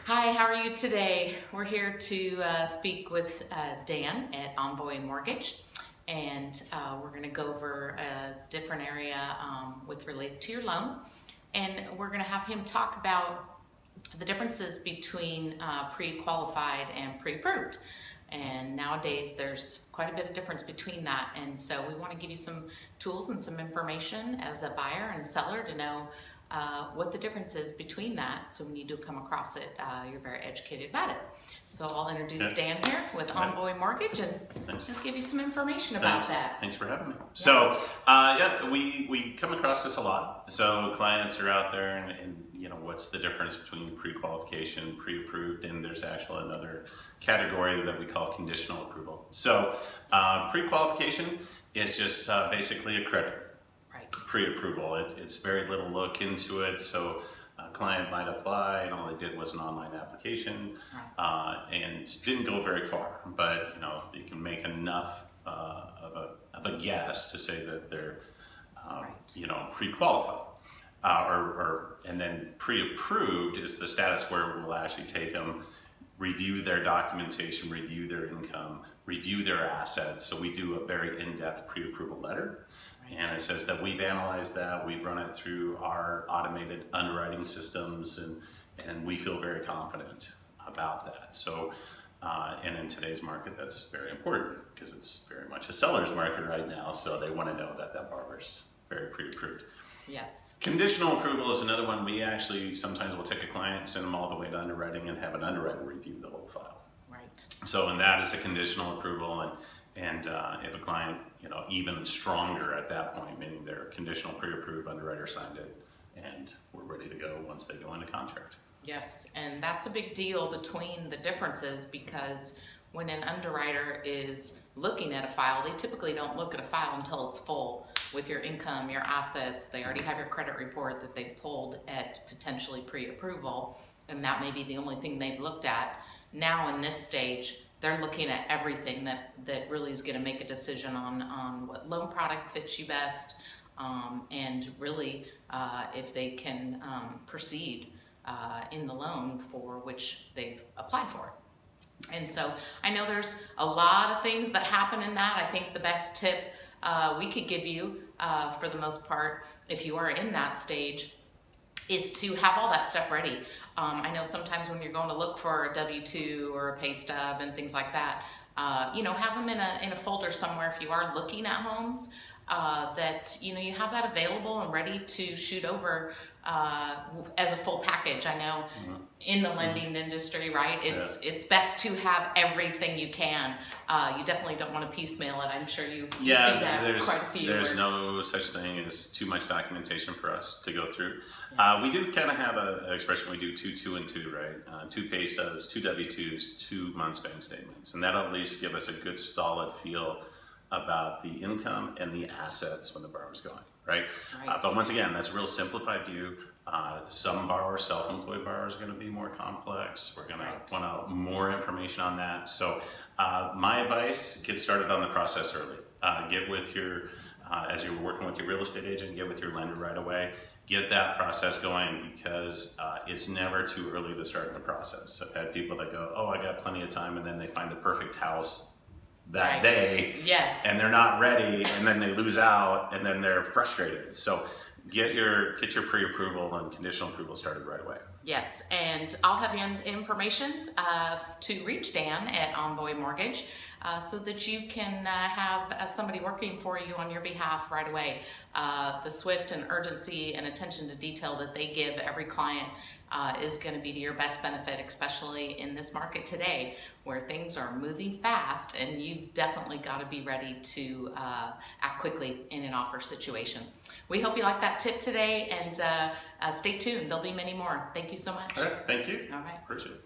Hi, how are you today? We're here to speak with Dan at Envoy Mortgage, and we're going to go over a different area related to your loan, and we're going to have him talk about the differences between pre-qualified and pre-approved. And nowadays there's quite a bit of difference between that, and so we want to give you some tools and some information as a buyer and a seller to know what the difference is between that, so when you do come across it, you're very educated about it. So I'll introduce Dan here with Envoy Mortgage and just give you some information about that. Thanks for having me. So we come across this a lot. So clients are out there and you know, what's the difference between pre-qualification, pre-approved, and there's actually another category that we call conditional approval. So pre-qualification is just basically a credit. Pre-approval. It's very little look into it, so a client might apply and all they did was an online application and didn't go very far, but you know, you can make enough of a guess to say that they're you know, pre-qualified. And then pre-approved is the status where we'll actually take them, review their documentation, review their income, review their assets. So we do a very in-depth pre-approval letter. And it says that we've analyzed that, we've run it through our automated underwriting systems, and we feel very confident about that. So, and in today's market, that's very important because it's very much a seller's market right now, so they want to know that that borrower's very pre-approved. Yes. Conditional approval is another one. We actually sometimes will take a client, send them all the way to underwriting, and have an underwriter review the whole file. Right. So, and that is a conditional approval, and if a client, you know, even stronger at that point, meaning they're conditional pre-approved, underwriter signed it, and we're ready to go once they go into contract. Yes, and that's a big deal between the differences, because when an underwriter is looking at a file, they typically don't look at a file until it's full with your income, your assets. They already have your credit report that they pulled at potentially pre-approval, and that may be the only thing they've looked at. Now in this stage, they're looking at everything that really is going to make a decision on what loan product fits you best, and really if they can proceed in the loan for which they've applied for. And so I know there's a lot of things that happen in that. I think the best tip we could give you for the most part, if you are in that stage, is to have all that stuff ready. I know sometimes when you're going to look for a W-2 or a pay stub and things like that, you know, have them in a folder somewhere if you are looking at homes, that, you know, you have that available and ready to shoot over as a full package. I know in the lending industry, right, it's best to have everything you can. You definitely don't want to piecemeal it. I'm sure you see that quite a few. There's no such thing as too much documentation for us to go through. We do kind of have an expression. We do 2, and 2, right? 2 pay stubs, 2 W-2s, 2 months bank statements, and that'll at least give us a good solid feel about the income and the assets when the borrower's going, right? But once again, that's a real simplified view. Some borrowers, self-employed borrowers, are going to be more complex. We're going to want more information on that. So my advice, get started on the process early. Get with your, as you're working with your real estate agent, get with your lender right away. Get that process going, because it's never too early to start the process. I've had people that go, oh, I got plenty of time, and then they find the perfect house that day, and they're not ready, and then they lose out, and then they're frustrated. So get your pre-approval and conditional approval started right away. Yes, and I'll have your information to reach Dan at Envoy Mortgage so that you can have somebody working for you on your behalf right away. The swift and urgency and attention to detail that they give every client is going to be to your best benefit, especially in this market today where things are moving fast, and you've definitely got to be ready to act quickly in an offer situation. We hope you like that tip today, and stay tuned. There'll be many more. Thank you so much. All right, thank you. All right. Appreciate it.